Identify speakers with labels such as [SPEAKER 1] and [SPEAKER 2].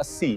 [SPEAKER 1] 80